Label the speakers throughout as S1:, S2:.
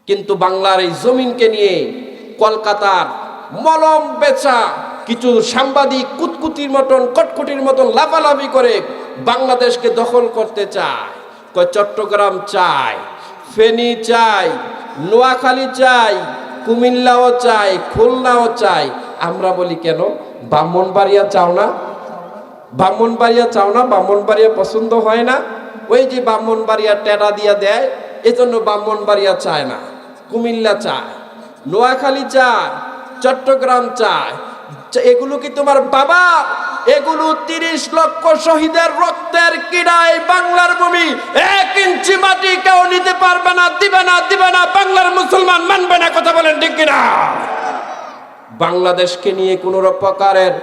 S1: কিন্তু বাংলার এই জমিনকে নিয়ে কলকাতার মলম বেচা কিছু সাংবাদিক কুতকুতির মতন কটকটির মতন লাফালাফি করে বাংলাদেশকে দখল করতে চায়। কয় চট্টগ্রাম চাই, ফেনী চাই, নোয়াখালী চাই, কুমিল্লাও চাই, খুলনাও চাই। আমরা বলি কেন ব্রাহ্মণবাড়িয়া চাও না? ব্রাহ্মণবাড়িয়া চাও না? ব্রাহ্মণবাড়িয়া পছন্দ হয় না? ওই যে ব্রাহ্মণবাড়িয়া টেরা দিয়া দেয়, এজন্য ব্রাহ্মণবাড়িয়া চায় না। কুমিল্লা চায়, নোয়াখালী চায়, চট্টগ্রাম চায়। এগুলো কি তোমার বাবা? এগুলো 30 লক্ষ শহীদের রক্তের কিনায় বাংলার ভূমি। 1 ইঞ্চি মাটি কেউ নিতে পারবে না, দিবে না, দিবে না। বাংলার মুসলমান মানবে না। কথা বলেন ঠিক কিনা? বাংলাদেশকে নিয়ে কোন প্রকারের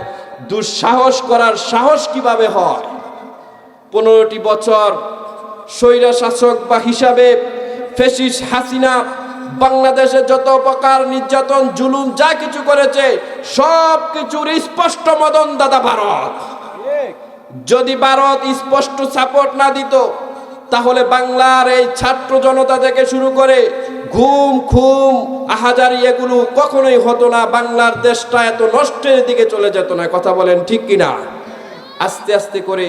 S1: দুঃসাহস করার সাহস কিভাবে হয়? 15টি বছর স্বৈরা শাসক বা হিসাবে ফ্যাসিস্ট হাসিনা বাংলাদেশে যত প্রকার নির্যাতন জুলুম যা কিছু করেছে সব কিছুর স্পষ্ট মদন দাদা ভারত। যদি ভারত স্পষ্ট সাপোর্ট না দিত তাহলে বাংলার এই ছাত্র জনতা থেকে শুরু করে ঘুম খুম আহাজারি এগুলো কখনোই হতো না। বাংলার দেশটা এত নষ্টের দিকে চলে যেত না। কথা বলেন ঠিক কিনা? আস্তে আস্তে করে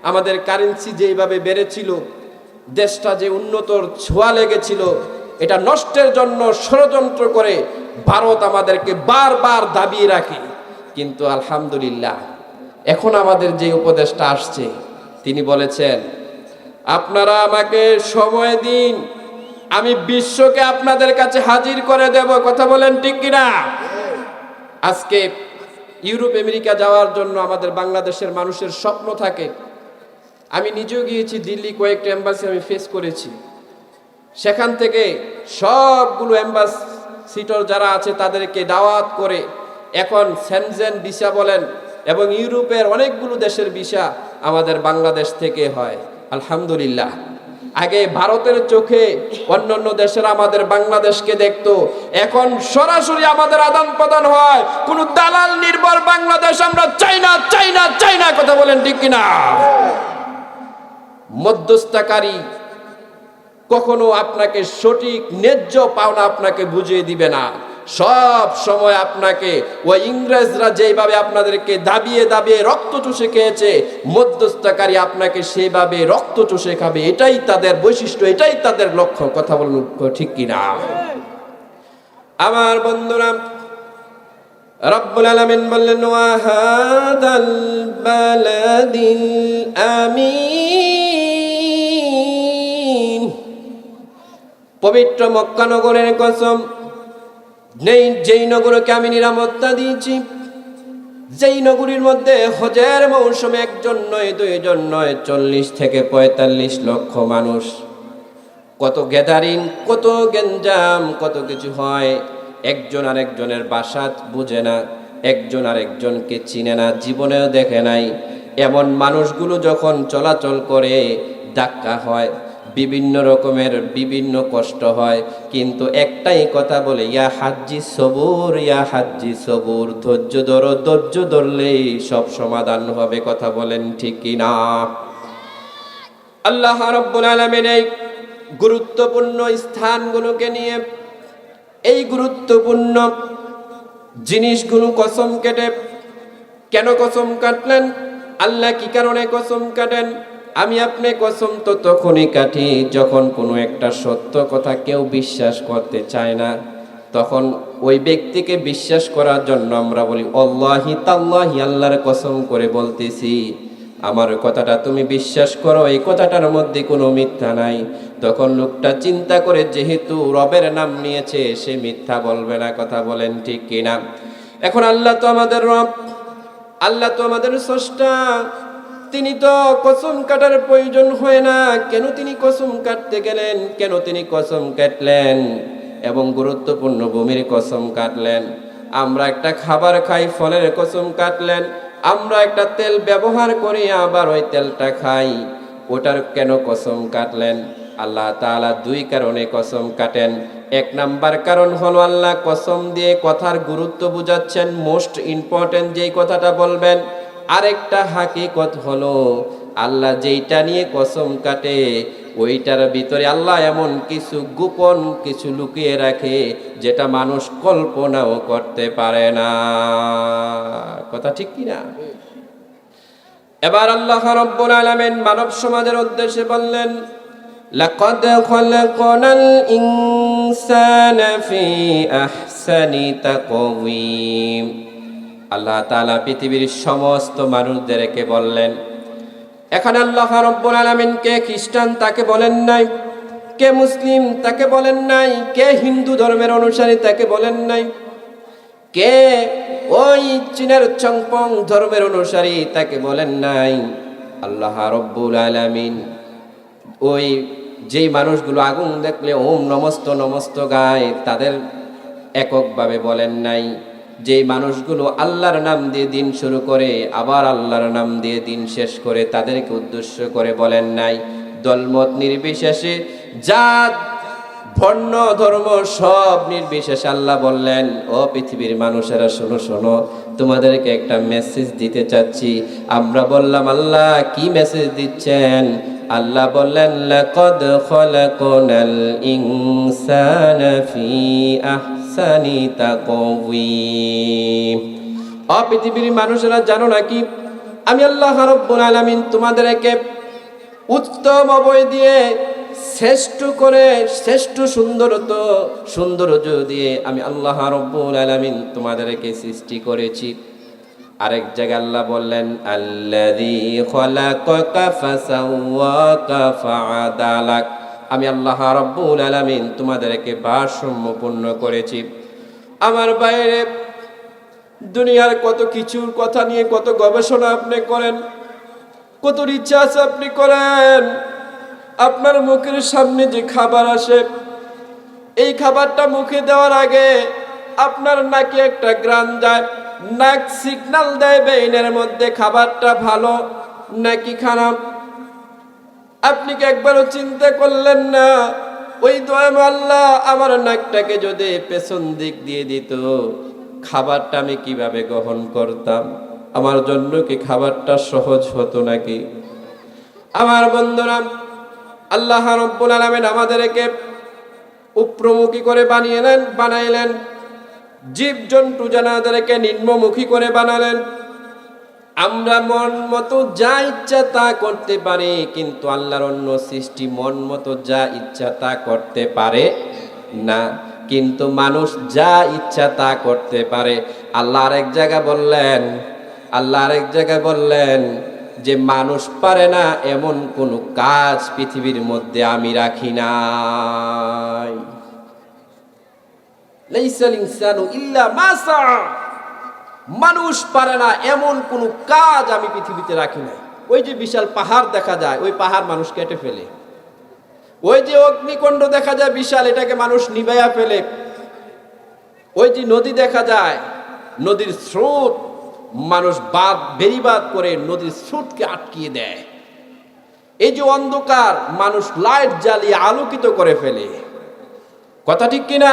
S1: আমাদের কারেন্সি যেভাবে বেড়েছিল, দেশটা যে উন্নতর ছোঁয়া লেগেছিল, এটা নষ্টের জন্য ষড়যন্ত্র করে ভারত আমাদেরকে বারবার দাবিয়ে রাখে। কিন্তু আলহামদুলিল্লাহ এখন আমাদের যে উপদেশটা আসছে তিনি বলেছেন, আপনারা আমাকে সময় দিন, আমি বিশ্বকে আপনাদের কাছে হাজির করে দেব। কথা বলেন ঠিক কিনা? আজকে ইউরোপ আমেরিকা যাওয়ার জন্য আমাদের বাংলাদেশের মানুষের স্বপ্ন থাকে। আমি নিজেও গিয়েছি দিল্লি, কয়েকটা এম্বাসি আমি ফেস করেছি। সেখান থেকে সবগুলো অ্যাম্বাসিডর যারা আছে তাদেরকে দাওয়াত করে এখন সেনজেন ভিসা বলেন এবং ইউরোপের অনেকগুলো দেশের ভিসা আমাদের বাংলাদেশ থেকে হয়। আলহামদুলিল্লাহ। আগে ভারতের চোখে অন্যান্য দেশের আমাদের বাংলাদেশকে দেখতো, এখন সরাসরি আমাদের আদান প্রদান হয়। কোন দালাল নির্ভর বাংলাদেশ আমরা চাই না, চাই না, চাই না। কথা বলেন ঠিক কিনা? মধ্যস্থতাকারী কখনো আপনাকে সঠিক ন্যায্য পাওনা আপনাকে বুঝিয়ে দিবে না। সব সময় আপনাকে ওই ইংরেজরা যেভাবে আপনাদেরকে দাবিয়ে দাবিয়ে রক্ত চুষে খেয়েছে, মধ্যস্থতাকারী আপনাকে সেভাবে রক্ত চুষে খাবে। এটাই তাদের বৈশিষ্ট্য, এটাই তাদের লক্ষ্য। কথা বলুন ঠিক কিনা? আমার বন্ধুরা, রব্বুল আলামিন বললেন, ওয়া হাদাল বালাদিল আমিন, পবিত্র মক্কা নগরের কসম, যেই নগরকে আমি নিরাপত্তা দিয়েছি, যেই নগরীর মধ্যে হজের মৌসুমে একজন নয়, দুইজন নয়, 40 থেকে 45 লক্ষ মানুষ, কত গ্যাদারিং, কত গেঞ্জাম, কত কিছু হয়। একজন আরেকজনের বাসা বুঝে না, একজন আরেকজনকে চিনে না, জীবনেও দেখে নাই। এমন মানুষগুলো যখন চলাচল করে ধাক্কা হয়, বিভিন্ন রকমের বিভিন্ন কষ্ট হয়, কিন্তু একটাই কথা বলে, ইয়া হাজ্জি সবুর, ইয়া হাজ্জি সবুর, ধৈর্য ধরো, ধৈর্য ধরলেই সব সমাধান হবে। কথা বলেন ঠিক কিনা? আল্লাহ রাব্বুল আলামিন এই গুরুত্বপূর্ণ স্থানগুলোকে নিয়ে, এই গুরুত্বপূর্ণ জিনিসগুলো কসম কেটে, কেন কসম কাটলেন? আল্লাহ কি কারণে কসম কাটেন? আমি আপনি কসম তো তখনই কাটি যখন কোনো একটা সত্য কথা কেউ বিশ্বাস করতে চায় না, তখন ওই ব্যক্তিকে বিশ্বাস করার জন্য আমরা বলি আল্লাহি তাল্লাহি, আল্লাহর কসম করে বলতেছি আমার কথাটা তুমি বিশ্বাস করো, এই কথাটার মধ্যে কোনো মিথ্যা নাই। তখন লোকটা চিন্তা করে, যেহেতু রবের নাম নিয়েছে সে মিথ্যা বলবে না। কথা বলেন ঠিক কিনা? এখন আল্লাহ তো আমাদের রব, আল্লাহ তো আমাদের স্রষ্টা, তিনি তো কসম কাটার প্রয়োজন হয় না। কেন তিনি কসম কাটতে গেলেন? কেন তিনি কসম কাটলেন এবং গুরুত্বপূর্ণ ভূমির কসম কাটলেন? আমরা একটা খাবার খাই, ফলের কসম কাটলেন। আমরা একটা তেল ব্যবহার করি, আবার ওই তেলটা খাই, ওটার কেন কসম কাটলেন? আল্লাহ তাআলা 2 কারণে কসম কাটেন। 1 নাম্বার কারণ হলো আল্লাহ কসম দিয়ে কথার গুরুত্ব বুঝাচ্ছেন, মোস্ট ইম্পর্টেন্ট যেই কথাটা বলবেন। আরেকটা হাকিকত হলো আল্লাহ যেইটা নিয়ে কসম কাটে ওইটার ভিতরে আল্লাহ এমন কিছু গোপন কিছু লুকিয়ে রাখে যেটা মানুষ কল্পনাও করতে পারে না। কথা ঠিক কিনা? এবার আল্লাহ রাব্বুল আলামিন মানব সমাজের উদ্দেশ্যে বললেন, লাকাদ খালাকনাল ইনসানা ফি আহসানি তাকওয়িম। আল্লাহ তাআলা পৃথিবীর সমস্ত মানুষদেরকে বললেন। এখানে আল্লাহ রাব্বুল আলামিন কে খ্রিস্টান তাকে বলেন নাই, কে মুসলিম তাকে বলেন নাই, কে হিন্দু ধর্মের অনুসারী তাকে বলেন নাই, কে ওই চীনের চংপং ধর্মের অনুসারী তাকে বলেন নাই। আল্লাহ রাব্বুল আলামিন ওই যেই মানুষগুলো আগুন দেখলে ওম নমস্ত নমস্ত গায় তাদের এককভাবে বলেন নাই। যেই মানুষগুলো আল্লাহর নাম দিয়ে দিন শুরু করে আবার আল্লাহর নাম দিয়ে দিন শেষ করে তাদেরকে উদ্দেশ্য করে বলেন নাই। দলমত নির্বিশেষে, জাত বর্ণ ধর্ম সব নির্বিশেষে আল্লাহ বললেন, ও পৃথিবীর মানুষেরা শোনো শোনো, তোমাদেরকে একটা মেসেজ দিতে চাচ্ছি। আমরা বললাম আল্লাহ কি মেসেজ দিচ্ছেন? আল্লাহ বললেন, লাকাদ খালাকনাল ইনসানা ফি আহসানি তাকওয়িম। ও পৃথিবীর মানুষেরা জানো নাকি আমি আল্লাহ রাব্বুল আলামিন তোমাদেরকে উত্তম অবয় দিয়ে শ্রেষ্ঠ করে শ্রেষ্ঠ সৌন্দর্য দিয়ে আমি আল্লাহ রাব্বুল আলামিন তোমাদেরকে সৃষ্টি করেছি। আরেক জায়গায় আল্লাহ বললেন, আল্লাযী খালাকাকা ফাসাওয়াকা ফাআদালাক। আমি আল্লাহ রাব্বুল আলামিন তোমাদেরকে ভারসাম্যপূর্ণ করেছি। আমার বাইরে দুনিয়ার কত কিছুর কথা নিয়ে কত গবেষণা আপনি করেন, কত রিসার্চ আপনি করেন। আপনার মুখের সামনে যে খাবার আসে, এই খাবারটা মুখে দেওয়ার আগে আপনার নাকে একটা গ্রান যায়, নাক সিগন্যাল দেয় ব্রেইনের মধ্যে খাবারটা ভালো নাকি খারাপ। আপনি কি একবারও চিন্তা করলেন না ওই দয়াময় আল্লাহ আমার নাকটাকে যদি পেছন দিক দিয়ে দিত, খাবারটা আমি কিভাবে গ্রহণ করতাম? আমার জন্য কি খাবারটা সহজ হতো নাকি? আমার বন্ধুরা, আল্লাহ রাব্বুল আলামিন আমাদেরকে উপরমুখী করে বানাইলেন, জীবজন্তু জানাদেরকে নিম্নমুখী করে বানালেন। আমরা মন মতো যা ইচ্ছা তা করতে পারি, কিন্তু আল্লাহর অন্য সৃষ্টি মন মতো যা ইচ্ছা তা করতে পারে না। কিন্তু মানুষ যা ইচ্ছা তা করতে পারে। আল্লাহ আরেক জায়গায় বললেন যে মানুষ পারে না এমন কোন কাজ পৃথিবীর মধ্যে আমি রাখি নাই। লাইসাল ইনসানু ইল্লা মা সা। মানুষ পারে না এমন কোন কাজ আমি পৃথিবীতে রাখি নাই। ওই যে বিশাল পাহাড় দেখা যায়, ওই পাহাড় মানুষ কেটে ফেলে। ওই যে অগ্নিকুণ্ড দেখা যায় বিশাল, এটাকে মানুষ নিভাইয়া ফেলে। ওই যে নদী দেখা যায়, নদীর স্রোত মানুষ বেড়িবাদ করে নদীর স্রোতকে আটকিয়ে দেয়। এই যে অন্ধকার মানুষ লাইট জ্বালিয়ে আলোকিত করে ফেলে। কথা ঠিক কিনা?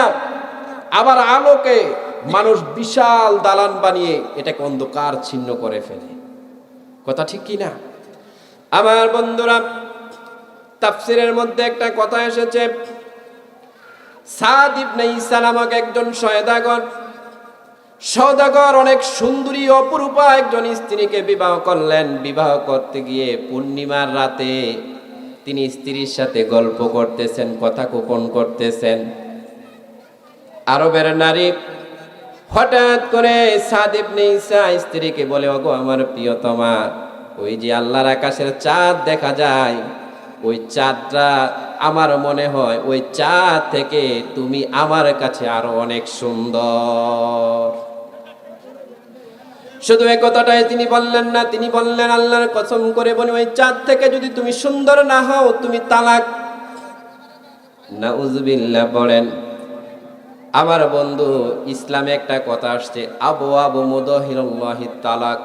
S1: আবার আলোকে মানুষ বিশাল দালান বানিয়ে এটাকে অন্ধকার ছিন্ন করে ফেলে। কথা ঠিক কিনা? আমার বন্ধুরা, তাফসীরের মধ্যে একটা কথা এসেছে, সাদ ইবনে ঈসা নামক একজন সওদাগর অনেক সুন্দরী অপরূপা একজন স্ত্রীকে বিবাহ করলেন। বিবাহ করতে গিয়ে পূর্ণিমার রাতে তিনি স্ত্রীর সাথে গল্প করতেছেন, কথা গোপন করতেছেন। আরবের নারী হঠাৎ করে সাদ ইবনে ঈসা স্ত্রীকে বলে, ওগো আমার প্রিয়তমা, ওই যে আল্লাহর আকাশের চাঁদ দেখা যায়, ওই চাঁদটা আমার মনে হয় ওই চাঁদ থেকে তুমি আমার কাছে আরো অনেক সুন্দর। শুধু এই কথাটাই তিনি বললেন না, তিনি বললেন, আল্লাহর কসম করে বলি, ওই চাঁদ থেকে যদি তুমি সুন্দর না হও তুমি তালাক। নাউযুবিল্লাহ পড়েন। আমার বন্ধু, ইসলামে একটা কথা আসছে, আবু মুদাহিরুল্লাহি তালাক।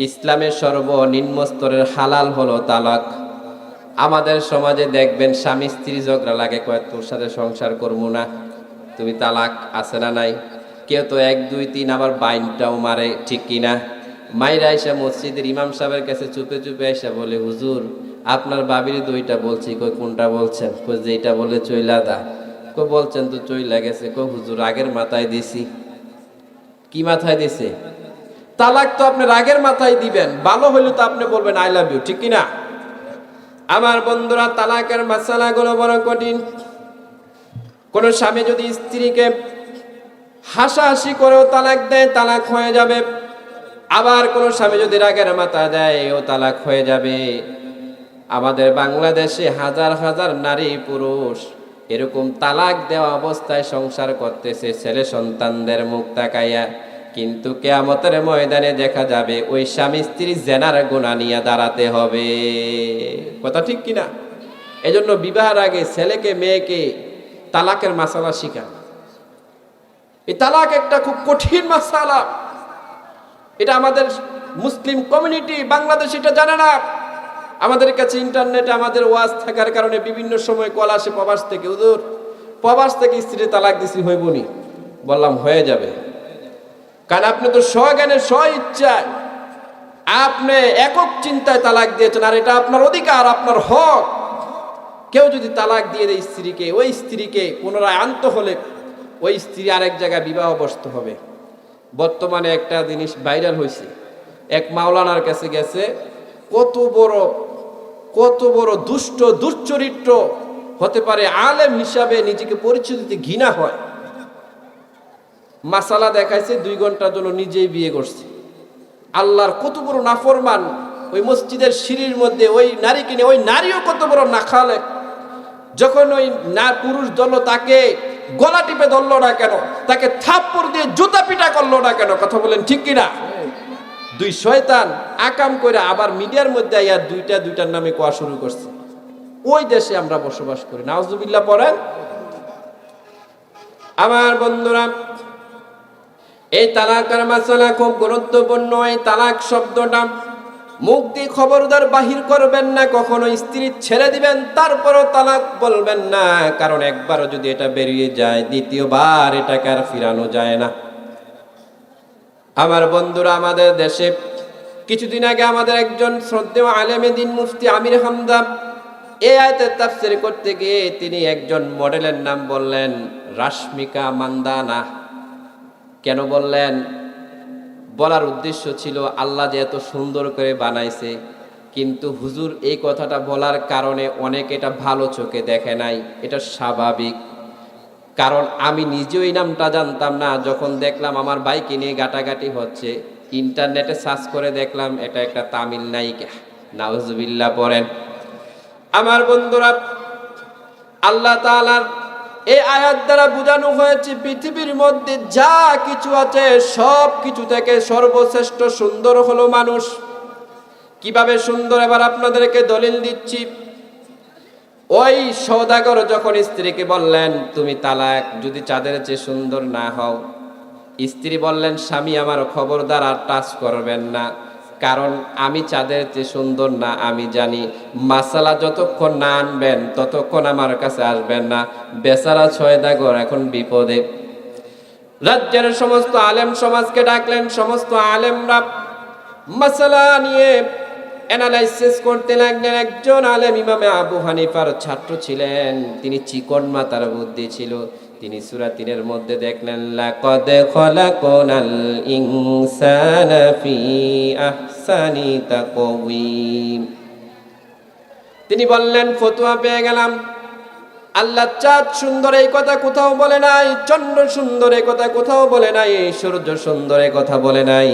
S1: ইসলামের সর্বনিম্ন স্তরের হালাল হলো তালাক। আমাদের সমাজে দেখবেন স্বামী স্ত্রী ঝগড়া লাগে, কয় তোর সাথে সংসার করবো না, তুমি তালাক, আছে না নাই? কেউ তো 1 2 3 আবার বাইনটাও মারে, ঠিক কিনা? মাইরা আইসা মসজিদের ইমাম সাহেবের কাছে চুপে চুপে আইসা বলে, হুজুর আপনার বাবির দুইটা বলছি। কই কোনটা বলছেন? কই যেটা বলে চইলা দা। কই বলছেন তো চইলা গেছে। কই হুজুর আগের মাথায় দিছি। কি মাথায় দিছে? তালাক তো আপনি রাগের মাথায় দিবেন, ভালো হইলে তো আপনি বলবেন আই লাভ ইউ, ঠিক কি না? আমার বন্ধুরা, তালাকের মাসালাগুলো বড় কঠিন। কোন স্বামী যদি স্ত্রীকে হাসাহাসি করেও তালাক দেয়, তালাক হয়ে যাবে। আবার কোন স্বামী যদি রাগের মাথা দেয়, ও তালাক হয়ে যাবে। আমাদের বাংলাদেশে হাজার হাজার নারী পুরুষ এরকম তালাক দেওয়া অবস্থায় সংসার করতেছে ছেলে সন্তানদের মুখ তাকাইয়া, কিন্তু কিয়ামতের ময়দানে দেখা যাবে ওই স্বামী স্ত্রী জেনার গুনাহ নিয়ে দাঁড়াতে হবে। কথা ঠিক কিনা? এজন্য বিবাহের আগে ছেলেকে মেয়েকে তালাকের মাসালা শিখা। এই তালাক একটা খুব কঠিন মাসালা। এটা আমাদের মুসলিম কমিউনিটি বাংলাদেশ এটা জানে না। আমাদের কাছে ইন্টারনেটে আমাদের ওয়াজ থাকার কারণে বিভিন্ন সময় কল আসে প্রবাস থেকে, হুজুর প্রবাস থেকে স্ত্রী তালাক দিছি, হইবনি? বললাম হয়ে যাবে, কারণ আপনি তো স্বজ্ঞানে স্ব ইচ্ছায় আপনি একক চিন্তায় তালাক দিয়েছেন, আর এটা আপনার অধিকার, আপনার হক। কেউ যদি তালাক দিয়ে দেয় স্ত্রীকে, ওই স্ত্রীকে পুনরায় আনতে হলে ওই স্ত্রী আরেক জায়গায় বিবাহ বসতে হবে। বর্তমানে একটা জিনিস ভাইরাল হয়েছে, এক মাওলানার কাছে গেছে। কত বড় দুষ্ট দুশ্চরিত্র হতে পারে আলেম হিসাবে নিজেকে পরিচয় দিতে ঘৃণা হয়। মাসালা দেখাইছে, 2 ঘন্টার জন্য নিজেই বিয়ে করছে। আল্লাহর কত বড় নাফরমান। ওই মসজিদের সিঁড়ির মধ্যে ওই নারী কিনে, ওই নারীও কত বড় নাখালে। যখন ওই না পুরুষ দল তাকে গলা টিপে ধরলো না কেন, তাকে থাপ্পড় দিয়ে জুতা পিটা করলো না কেন? কথা বলেন ঠিক কিনা? 2 শয়তান আকাম করে আবার মিডিয়ার মধ্যে আইয়া দুইটার নামে কোয়া শুরু করছে। ওই দেশে আমরা বসবাস করি, নাউজুবিল্লাহ পড়েন। আমার বন্ধুরা, এই তালাকের মাসালা খুব গুরুত্বপূর্ণ। এই তালাক শব্দটা মুখ দিয়ে খবরদার বাহির করবেন না। কখনো স্ত্রী ছেড়ে দিবেন, তারপরও তালাক বলবেন না, কারণ একবারও যদি এটা বেরিয়ে যায়, দ্বিতীয়বার এটাকে আর ফিরানো যায় না। আমার বন্ধুরা, আমাদের দেশে কিছুদিন আগে আমাদের একজন শ্রদ্ধেয় আলেমে দ্বীন মুফতি আমির হামজা এই আয়াতের তাফসীর করতে গিয়ে তিনি একজন মডেলের নাম বললেন, রাশমিকা মান্দানা। কেন বললেন? বলার উদ্দেশ্য ছিল আল্লাহ যে এত সুন্দর করে বানাইছে, কিন্তু হুজুর এই কথাটা বলার কারণে অনেকে এটা ভালো চোখে দেখে নাই। এটা স্বাভাবিক, কারণ আমি নিজেও এই নামটা জানতাম না। যখন দেখলাম আমার বাইকে নিয়ে গাটাগাটি হচ্ছে, ইন্টারনেটে সার্চ করে দেখলাম এটা একটা তামিল নায়িকা। নাউজুবিল্লাহ পড়েন। আমার বন্ধুরা, আল্লাহ তাআলার এই আয়াত দ্বারা বোঝানো হয়েছে পৃথিবীর মধ্যে যা কিছু আছে সব কিছু থেকে সর্বশ্রেষ্ঠ সুন্দর হলো মানুষ। কিভাবে সুন্দর এবার আপনাদেরকে দলিল দিচ্ছি। ওই সওদাগর যখন স্ত্রীকে বললেন, তুমি তালাক যদি চাঁদের চেয়ে সুন্দর না হও, স্ত্রী বললেন, স্বামী আমার খবরদার আর টাচ করবেন না, কারণ আমি চাঁদের চেয়ে সুন্দর না আমি জানি। মাসালা যতক্ষণ না আনবেন ততক্ষণ আমার কাছে আসবেন না। বেচারা সওদাগর এখন বিপদে। রাজ্যের সমস্ত আলেম সমাজকে ডাকলেন। সমস্ত আলেমরা মাসালা নিয়ে অ্যানালাইসিস করতে লাগলেন। একজন আলেম ইমামে আবু হানিফার ছাত্র ছিলেন, তিনি চিকন মাথার বুদ্ধি ছিল। তিনি সূরা 3-এর মধ্যে দেখলেন, লাকাদ খলাকনাল ইনসানা ফি আহসানি তাকওয়িম। তিনি বললেন, ফতোয়া পেয়ে গেলাম। আল্লাহ চাঁদ সুন্দর এই কথা কোথাও বলে নাই, চন্দ্র সুন্দর এই কথা কোথাও বলে নাই, সূর্য সুন্দর এই কথা বলে নাই।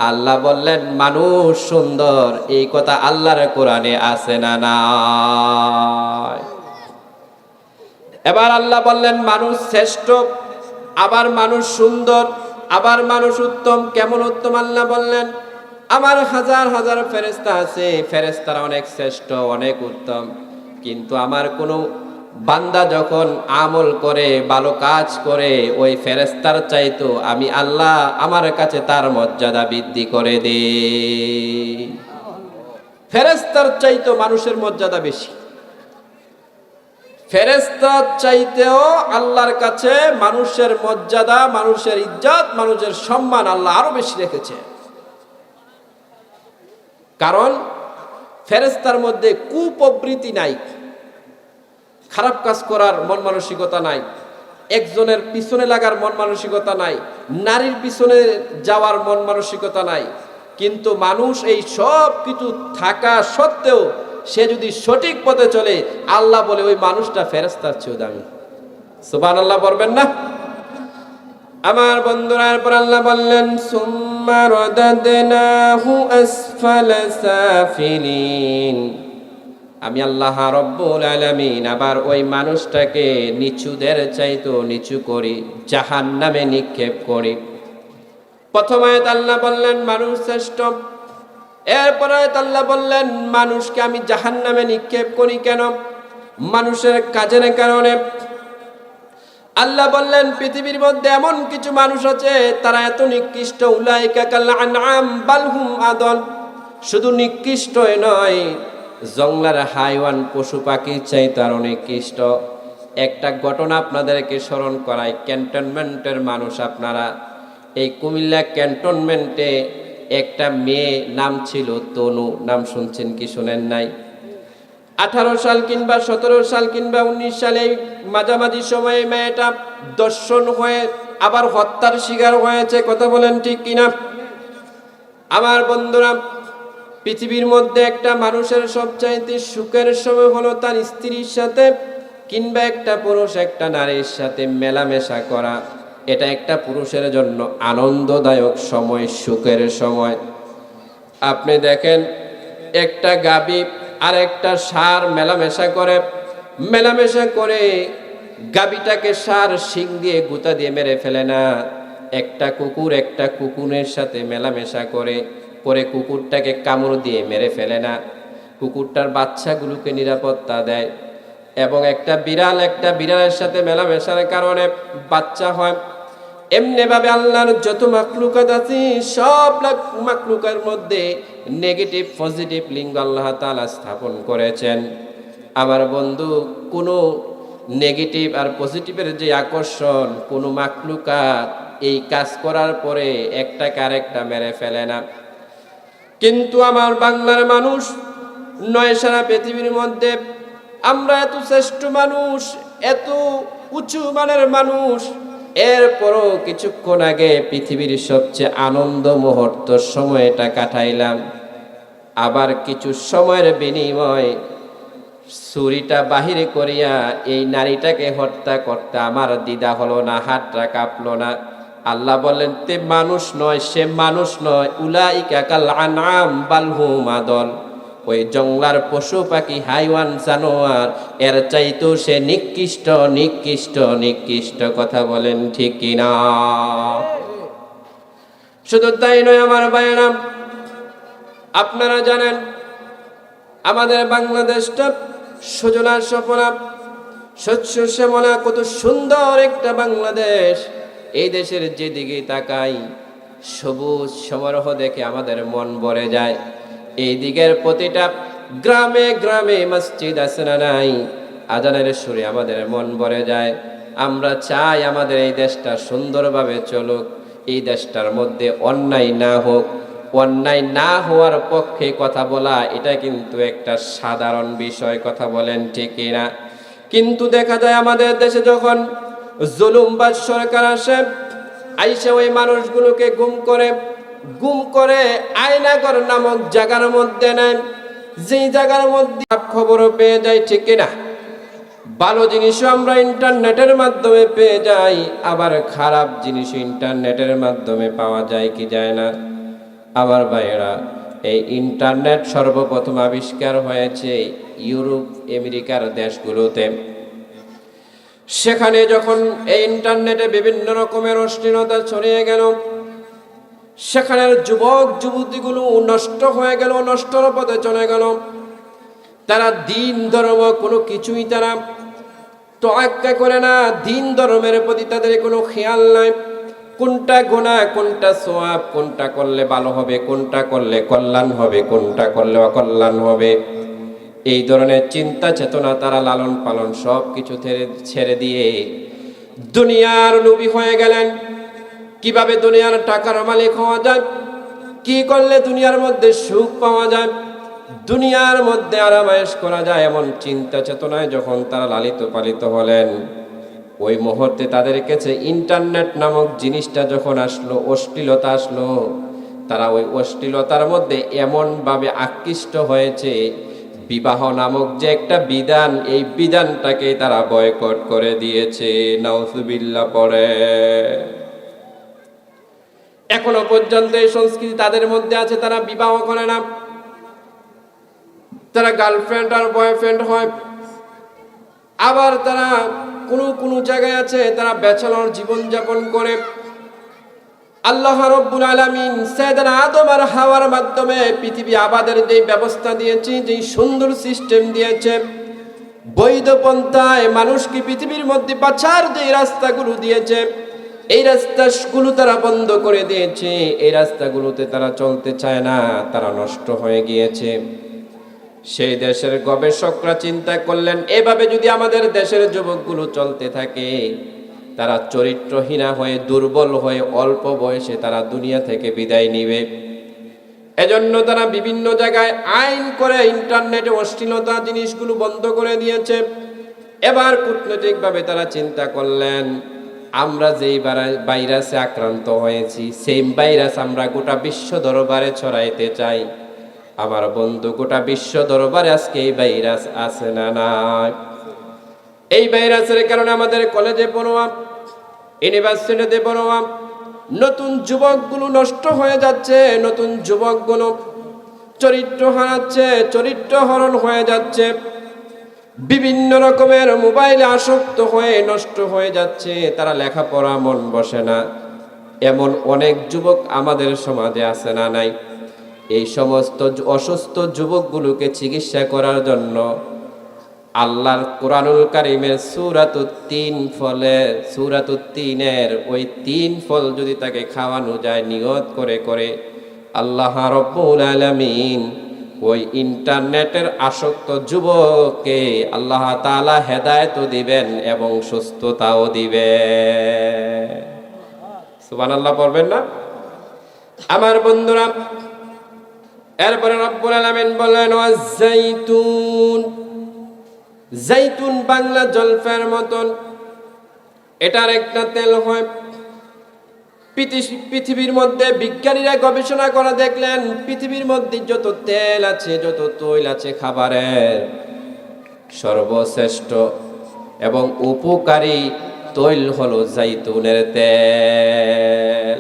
S1: আল্লাহ বললেন মানুষ সুন্দর, এই কথা আল্লাহর কোরআনে আছে না নাই? এবার আল্লাহ বললেন মানুষ শ্রেষ্ঠ, আবার মানুষ সুন্দর, আবার মানুষ উত্তম। কেমন উত্তম? আল্লাহ বললেন আমার হাজার হাজার ফেরেশতা আছে, ফেরেশতারা অনেক শ্রেষ্ঠ, অনেক উত্তম, কিন্তু আমার কোনো বান্দা যখন আমল করে, ভালো কাজ করে, ওই ফেরেশতার চাইতো আমি আল্লাহ আমার কাছে তার মর্যাদা বৃদ্ধি করে দেই। ফেরেশতার চাইতো মানুষের মর্যাদা বেশি। ফেরেশতার চাইতেও আল্লাহর কাছে মানুষের মর্যাদা, মানুষের ইজ্জত, মানুষের সম্মান আল্লাহ আরো বেশি রেখেছে। কারণ ফেরেশতার মধ্যে কুপ্রবৃত্তি নাই, খারাপ কাজ করার মন মানসিকতা নাই, একজনের পিছনে লাগার মন মানসিকতা নাই, নারীর পিছনে যাওয়ার মন মানসিকতা নাই। কিন্তু মানুষ এই সব কিছু থাকা সত্ত্বেও সে যদি সঠিক পথে চলে, আল্লাহ বলে ওই মানুষটা ফেরেশতার চেয়েও দামি। সুবহানাল্লাহ বলবেন না? আমার বন্ধুরা, এরপর আল্লাহ বললেন সুম্মা রাদাদনাহু আসফালা সাফিলিন, আমি আল্লাহ রাব্বুল আলামিন আবার ওই মানুষটাকে নিচুদের চাইতো নিচু করি, জাহান্নামে নিক্ষেপ করি। প্রথম আয়াত আল্লাহ বললেন মানুষ শ্রেষ্ঠ, এরপর আয়াত আল্লাহ বললেন মানুষকে আমি জাহান্নামে নিক্ষেপ করি কেন? মানুষের কাজের কারণে। আল্লাহ বললেন পৃথিবীর মধ্যে এমন কিছু মানুষ আছে তারা এত নিকৃষ্ট, উলাইকা কাল আনআম বাল হুম আদল, শুধু নিকৃষ্টই নয়, জঙ্গলার হাইওয়ান পশু পাখির চাইতে আরো নিকৃষ্ট। একটা ঘটনা আপনাদেরকে স্মরণ করাই, ক্যান্টনমেন্টের মানুষ আপনারা, এই কুমিল্লা ক্যান্টনমেন্টে একটা মেয়ে নাম ছিল তনু, নাম শুনছেন কি শুনেন নাই? 18 সাল কিংবা 17 সাল কিংবা 19 সালে মাঝামাঝি সময়ে মেয়েটা দর্শন হয়ে আবার হত্যার শিকার হয়েছে। কথা বলেন ঠিক কিনা? আমার বন্ধুরা, পৃথিবীর মধ্যে একটা মানুষের সবচাইতে সুখের সময় হলো তার স্ত্রীর সাথে কিংবা একটা পুরুষ একটা নারীর সাথে মেলামেশা করা। এটা একটা পুরুষের জন্য আনন্দদায়ক সময়, সুখের সময়। আপনি দেখেন একটা গাভী আর একটা ষাঁড় মেলামেশা করে গাভীটাকে ষাঁড় শিং দিয়ে গুঁতা দিয়ে মেরে ফেলে না। একটা কুকুরের সাথে মেলামেশা করে কুকুরটাকে কামড় দিয়ে মেরে ফেলে না, কুকুরটার বাচ্চাগুলোকে নিরাপত্তা দেয়। এবং একটা বিড়ালের সাথে মেলামেশার কারণে বাচ্চা হয়। এমনি ভাবে আল্লাহর যত মাখলুকাত আছে সব মাখলুকার মধ্যে নেগেটিভ পজিটিভ লিঙ্গ আল্লাহ তাআলা স্থাপন করেছেন। আমার বন্ধু, কোনো নেগেটিভ আর পজিটিভের যে আকর্ষণ, কোনো মাখলুকাত এই কাজ করার পরে একটাকে আরেকটা মেরে ফেলে না। কিন্তু আমার বাংলার মানুষ নয়, সারা পৃথিবীর মধ্যে আমরা এত শ্রেষ্ঠ মানুষ, এত উঁচু মানের মানুষ, এরপরও কিছুক্ষণ আগে পৃথিবীর সবচেয়ে আনন্দ মুহূর্ত সময়টা কাটাইলাম, আবার কিছু সময়ের বিনিময় ছুরিটা বাহিরে করিয়া এই নারীটাকে হত্যা করতে আমার দ্বিধা হলো না, হাতটা কাঁপলো না। আল্লাহ বললেন তে মানুষ নয়, সে মানুষ নয়, উলাইকা কাল আনআম বাল হুম আদল, ওই জঙ্গলার পশু পাখি হাইওয়ান জানোয়ার এর চাইতেও সে নিকৃষ্ট। কথা বলেন ঠিক কিনা? শুধু তাই নয় আমার ভাইয়েরা, আপনারা জানেন আমাদের বাংলাদেশটা সুজলা সুফলা শস্য শ্যামলা কত সুন্দর একটা বাংলাদেশ। এই দেশের যেদিকে তাকাই সবুজ সমারোহ দেখে আমাদের মন ভরে যায়। এই দিকের প্রতিটা গ্রামে গ্রামে মসজিদ আছে না নাই? আজানের সুরে আমাদের মন ভরে যায়। আমরা চাই আমাদের এই দেশটা সুন্দরভাবে চলুক, এই দেশটার মধ্যে অন্যায় না হোক। অন্যায় না হওয়ার পক্ষে কথা বলা এটা কিন্তু একটা সাধারণ বিষয়। কথা বলেন ঠিক না? কিন্তু দেখা যায় আমাদের দেশে যখন জুলুমবাজ সরকার আসে, আইসা ওই মানুষগুলোকে গুম করে আয়নাঘর নামক জায়গার মধ্যে নেন, যেই জায়গার মধ্যে খবরও পেয়ে যাই, ঠিক না? ভালো জিনিসও আমরা ইন্টারনেটের মাধ্যমে পেয়ে যাই, আবার খারাপ জিনিসও ইন্টারনেটের মাধ্যমে পাওয়া যায় কি যায় না? আমার ভাইয়েরা, এই ইন্টারনেট সর্বপ্রথম আবিষ্কার হয়েছে ইউরোপ আমেরিকার দেশগুলোতে। সেখানে যখন এই ইন্টারনেটে বিভিন্ন রকমের অশ্লীলতা ছড়িয়ে গেল, সেখানের যুবক যুবতীগুলো নষ্ট হয়ে গেল, নষ্টর পথে চলে গেল। তারা দিন ধর্ম কোনো কিছুই তারা তোয়াক্কা করে না, দিন ধর্মের প্রতি তাদের কোনো খেয়াল নাই। কোনটা গুনাহ, কোনটা সওয়াব, কোনটা করলে ভালো হবে, কোনটা করলে কল্যাণ হবে, কোনটা করলে অকল্যাণ হবে, এই ধরনের চিন্তা চেতনা তারা লালন পালন সব কিছু ছেড়ে দিয়ে দুনিয়ার লোভী হয়ে গেলেন। কিভাবে দুনিয়ার টাকার মালিক হওয়া যায়, কি করলে দুনিয়ার মধ্যে সুখ পাওয়া যায়, দুনিয়ার মধ্যে আরামায়েশ করা যায়, এমন চিন্তা চেতনায় যখন তারা লালিত পালিত হলেন, ওই মুহূর্তে তাদের কাছে ইন্টারনেট নামক জিনিসটা যখন আসলো, অশ্লীলতা আসলো, তারা ওই অশ্লীলতার মধ্যে এমনভাবে আকৃষ্ট হয়েছে, বিবাহ নামক যে একটা বিধান, এই বিধানটাকে তারা বয়কট করে দিয়েছে। নাউজুবিল্লাহ পড়ে। এখনো পর্যন্ত এই সংস্কৃতি তাদের মধ্যে আছে, তারা বিবাহ করে না, তারা গার্লফ্রেন্ড আর বয়ফ্রেন্ড হয়। আবার তারা কোনো জায়গায় আছে তারা ব্যাচেলর জীবন যাপন করে। আল্লাহ রাব্বুল আলামিন সাইয়েদনা আদম আর হাওয়ার মাধ্যমে পৃথিবী আবাদের যে ব্যবস্থা দিয়েছে, যে সুন্দর সিস্টেম দিয়েছে, বৈধ পন্থায় মানুষকে পৃথিবীর মধ্যে বাঁচার যে রাস্তাগুলো দিয়েছে, এই রাস্তাগুলো তারা বন্ধ করে দিয়েছে। এই রাস্তাগুলোতে তারা চলতে চায় না, তারা নষ্ট হয়ে গিয়েছে। সেই দেশের গবেষকরা চিন্তা করলেন, এভাবে যদি আমাদের দেশের যুবকগুলো চলতে থাকে, তারা চরিত্রহীনা হয়ে, দুর্বল হয়ে, অল্প বয়সে তারা দুনিয়া থেকে বিদায় নিবে। এজন্য তারা বিভিন্ন জায়গায় আইন করে ইন্টারনেটে অশ্লীলতা জিনিসগুলো বন্ধ করে দিয়েছে। এবার কূটনৈতিকভাবে তারা চিন্তা করলেন, আমরা যেই ভাইরাসে আক্রান্ত হয়েছি, সেই ভাইরাস আমরা গোটা বিশ্ব দরবারে ছড়াইতে চাই। আমার বন্ধু, গোটা বিশ্ব দরবারে আজকে এই ভাইরাস আছে না নাই? এই ভাইরাসের কারণে আমাদের কলেজে পড়ুয়া, ইউনিভার্সিটিতে পড়ুয়া নতুন যুবকগুলো নষ্ট হয়ে যাচ্ছে। নতুন যুবকগুলো চরিত্র হারাচ্ছে, চরিত্র হরণ হয়ে যাচ্ছে, বিভিন্ন রকমের মোবাইলে আসক্ত হয়ে নষ্ট হয়ে যাচ্ছে। তারা লেখাপড়া মন বসে না। এমন অনেক যুবক আমাদের সমাজে আছে না নাই? এই সমস্ত অসুস্থ যুবকগুলোকে চিকিৎসা করার জন্য আল্লাহর কোরআনুল কারীমের সূরাতুত তিনের ওই 3 ফল যদি তাকে খাওয়ানো যায় নিয়ত করে করে, আল্লাহ রাব্বুল আলামিন ওই ইন্টারনেটের আসক্ত যুবককে আল্লাহ তাআলা হেদায়েতও দিবেন এবং সুস্থতাও দিবেন। সুবহানাল্লাহ পড়বেন না আমার বন্ধুরা? এরপরে রব্বুল আলামিন বলেন, ওয়াজ-জাইতুন, জাইতুন বাংলা জলফের মতন, এটার একটা তেল হয়। পৃথিবীর মধ্যে বিজ্ঞানীরা গবেষণা করে দেখলেন, পৃথিবীর মধ্যে যত তেল আছে, যত তৈল আছে খাবারের, সর্বশ্রেষ্ঠ এবং উপকারী তৈল হলো জাইতুনের তেল।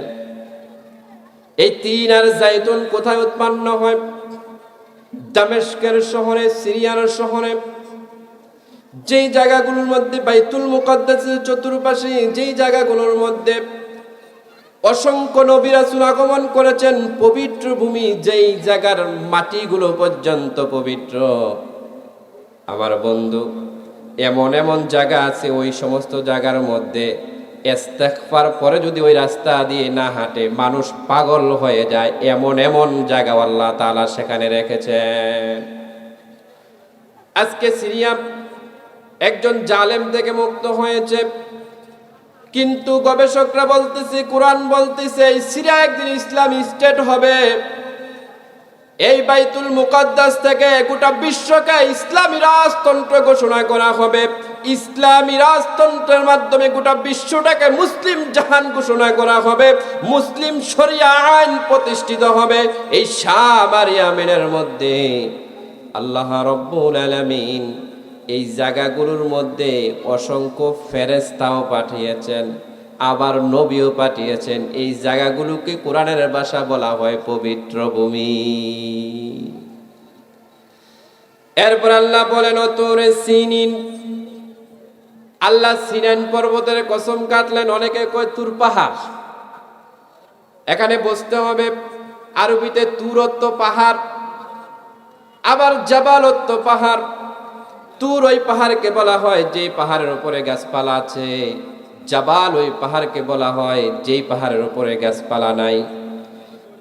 S1: এই তিন আর জাইতুন কোথায় উৎপন্ন হয়? দামেস্কের শহরে, সিরিয়ার শহরে, যেই জায়গাগুলোর মধ্যে বাইতুল মুকাদ্দাসের চতুর্পাশে, যেই জায়গাগুলোর মধ্যে অসংখ্য নবী রাসূল আগমন করেছেন, পবিত্র ভূমি, যেই জায়গার মাটিগুলো পর্যন্ত পবিত্র। আমার বন্ধু, এমন এমন জায়গা আছে, ওই সমস্ত জায়গার মধ্যে ইস্তেগফার পরে যদি ওই রাস্তা দিয়ে না হাঁটে, মানুষ পাগল হয়ে যায়। এমন এমন জায়গা আল্লাহ তাআলা সেখানে রেখেছেন। আজকে সিরিয়া একজন জালেম থেকে মুক্ত হয়েছে, কিন্তু গবেষকরা বলতেছে, কোরআন বলতেছে, এই সিরিয়া একদিন ইসলামী স্টেট হবে। এই বাইতুল মুকাদ্দাস থেকে গোটা বিশ্বকে ইসলামী রাজতন্ত্র ঘোষণা করা হবে। ইসলামী রাজতন্ত্রের মাধ্যমে গোটা বিশ্বটাকে মুসলিম জাহান ঘোষণা করা হবে। মুসলিম শরিয়া আইন প্রতিষ্ঠিত হবে। এই শাম আর ইয়ামেনের মধ্যে আল্লাহ রাব্বুল আলামিন এই জায়গাগুলোর মধ্যে অসংখ্য ফেরেশতাও পাঠিয়েছেন, আবার নবীও পাঠিয়েছেন। এই জায়গাগুলোকে কোরআনের ভাষা বলা হয় পবিত্র ভূমি। এরপর আল্লাহ বলেন, তুরে সিনিন, আল্লাহ সিনান পর্বতের কসম কাটলেন। অনেকে কয় তুর পাহাড়, এখানে বুঝতে হবে আরবিতে তুরত্ব পাহাড়, আবার জাবালত্ব পাহাড়। তুর ওই পাহাড়কে বলা হয় যেই পাহাড়ের উপরে গাছপালা আছে, জাবাল ওই পাহাড়কে বলা হয় যেই পাহাড়ের উপরে গাছপালা নাই।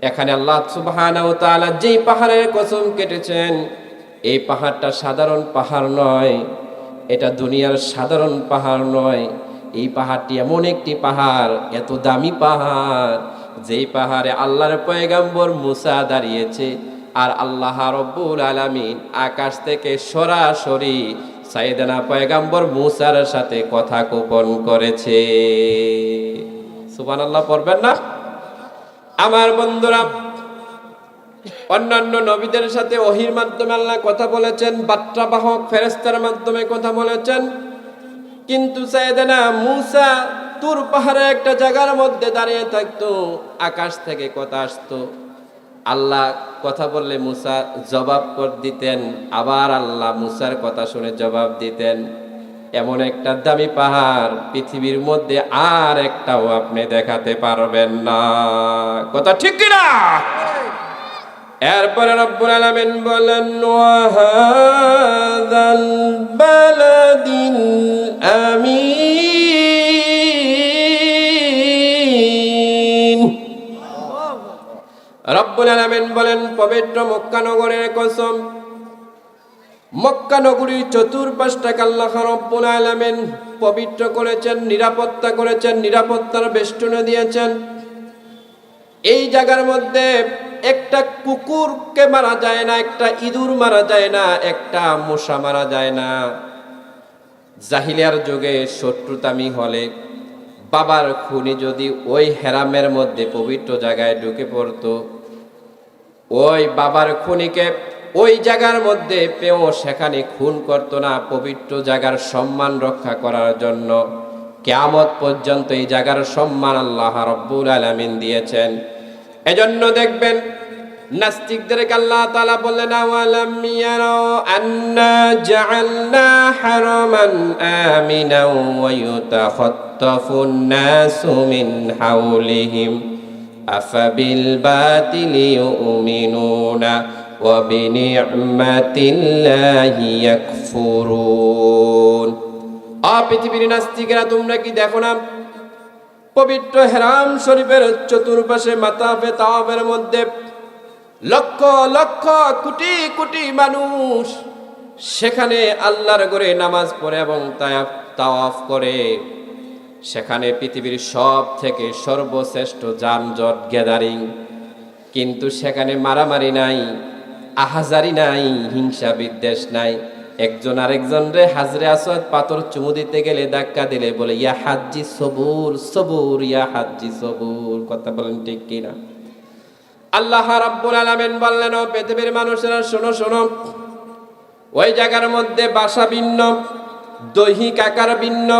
S1: এখানে আল্লাহ সুবহানাহু ওয়া তাআলা যেই পাহাড়ের কসম কেটেছেন, এই পাহাড়টা সাধারণ পাহাড় নয়, এটা দুনিয়ার সাধারণ পাহাড় নয়। এই পাহাড়টি এমন একটি পাহাড়, এত দামি পাহাড়, যেই পাহাড়ে আল্লাহর পয়গম্বর মুসা দাঁড়িয়েছে, আর আল্লাহ রব্বুল আলামিন আকাশ থেকে সরাসরি সাইয়েদনা পয়গম্বর মুসার সাথে কথা গোপন করেছে। সুবহানাল্লাহ পড়বেন না? আমার বন্ধুরা, অন্যান্য নবীদের সাথে ওহীর মাধ্যমে আল্লাহ কথা বলেছেন, বার্তাবাহক ফেরেশতার মাধ্যমে কথা বলেছেন, কিন্তু সাইয়েদনা মুসা তুর পাহাড়ে একটা জায়গার মধ্যে দাঁড়িয়ে থাকতো, আকাশ থেকে কথা আসতো। আল্লাহ কথা বললে মুসা জবাব করে দিতেন, আবার আল্লাহ মুসার কথা শুনে জবাব দিতেন। এমন একটা দামি পাহাড় পৃথিবীর মধ্যে আর একটাও আপনি দেখাতে পারবেন না। কথা ঠিক কিনা? এরপরে রব্বুল আলামিন বলেন, ওয়াহাদাল বালাদিল আমিন। রব্বুল আলামিন বলেন, পবিত্র মক্কা নগরের কসম, মক্কা নগরীর চতুর্পাশটাকে আল্লাহ রব্বুল আলামিন পবিত্র করেছেন, নিরাপত্তা করেছেন, নিরাপত্তার বেষ্টনী দিয়েছেন। এই জায়গার মধ্যে একটা কুকুরকে মারা যায় না, একটা ইঁদুর মারা যায় না, একটা মশা মারা যায় না। জাহিলিয়ার যুগে শত্রুতামি হলে বাবার খুনি যদি ওই হেরামের মধ্যে পবিত্র জায়গায় ঢুকে পড়তো, ওই বাবার খুনিকে ওই জায়গার মধ্যে পেও সেখানে খুন করতো না। পবিত্র জায়গার সম্মান রক্ষা করার জন্য কিয়ামত পর্যন্ত এই জায়গার সম্মান আল্লাহ রাব্বুল আলামিন দিয়েছেন। এজন্য দেখবেন নাস্তিকদেরকে আল্লাহ তাআলা বললেন, আওয়ালাম ইয়ারাউ আন্না জাআলনা হারামান আমিনাও ওয়া ইউতাখাত্তাফুন নাসু মিন হাওলিহিম আফাবিল বাতিলি ইউমিনুনা ওয়া বিনি'মাতিল্লাহি ইয়াকফুরুন। পৃথিবীর নাস্তিকেরা, তোমরা কি দেখো না পবিত্র হেরাম শরীফের চতুর্পাশে মাতাফে তাওয়াফের মধ্যে লক্ষ লক্ষ কোটি কোটি মানুষ সেখানে আল্লাহর ঘরে নামাজ পড়ে এবং তাওয়াফ করে। সেখানে পৃথিবীর সব থেকে সর্বশ্রেষ্ঠ যানজট গ্যাদারিং, কিন্তু সেখানে মারামারি নাই, আহাজারি নাই, হিংসা বিদ্বেষ নাই। একজন আরেকজন রে হাজরে আসওয়াদ পাথর চুমু দিতে গেলে ধাক্কা দিলে বলে, ইয়া হাজ্জি সবুর সবুর, ইয়া হাজ্জি সবুর। কথা বলেন ঠিক কিনা? আল্লাহ রাব্বুল আলামিন বললেন, ও পৃথিবীর মানুষেরা শোনো শোনো, ওই জায়গার মধ্যে ভাষা ভিন্ন, দৈহিক আকার ভিন্ন,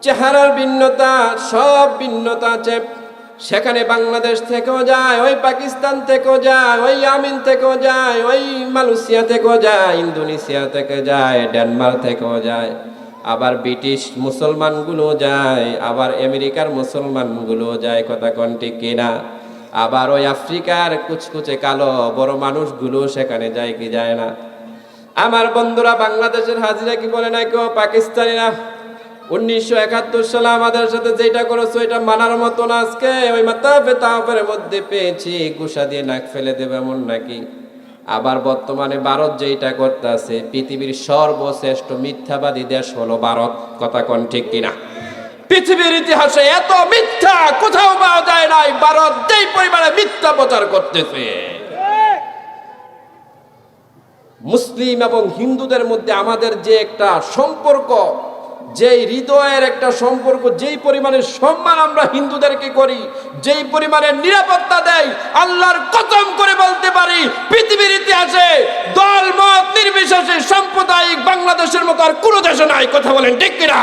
S1: চেহারার ভিন্নতা, সব ভিন্নতা আছে। সেখানে বাংলাদেশ থেকেও যায়, ওই পাকিস্তান থেকেও যায়, ওই ইয়ামেন থেকেও যায়, ওই মালয়েশিয়া থেকেও যায়, ইন্দোনেশিয়া থেকে যায়, ডেনমার্ক থেকেও যায়, আবার ব্রিটিশ মুসলমানগুলো যায়, আবার আমেরিকার মুসলমানগুলো যায়। কথা কোন ঠিক কিনা? আবার ওই আফ্রিকার কুচকুচে কালো বড় মানুষগুলো সেখানে যায় কি যায় না? আমার বন্ধুরা, বাংলাদেশের হাজিরা কি বলে না কেউ পাকিস্তানিরা 1971 সালে আমাদের সাথে যেটা করেছো এটা মানার মতো না। আজকে ওই মাতাফে তাওয়াফের মধ্যে পেয়েছি গুসা দিয়ে নাক ফেলে দেবে এমন নাকি? আবার বর্তমানে ভারত যেটা করতেছে, পৃথিবীর সর্বশ্রেষ্ঠ মিথ্যাবাদী দেশ হলো ভারত। কথা কোন ঠিক কিনা? পৃথিবীর ইতিহাসে এত মিথ্যা কোথাও পাওয়া যায় নাই, ভারত যেই পরিমাণে মিথ্যা প্রচার করতেছে। মুসলিম এবং হিন্দুদের মধ্যে আমাদের যে একটা সম্পর্ক, যেই হৃদয়ের একটা সম্পর্ক, যেই পরিমাণে সম্মান আমরা হিন্দুদেরকে করি, যেই পরিমাণে নিরাপত্তা দেয়, আল্লাহর কসম করে বলতে পারি পৃথিবীর ইতিহাসে দল মত নির্বিশেষে সাম্প্রদায়িক বাংলাদেশের মতো আর কোনো দেশে নাই। কথা বলেন ঠিক কিনা?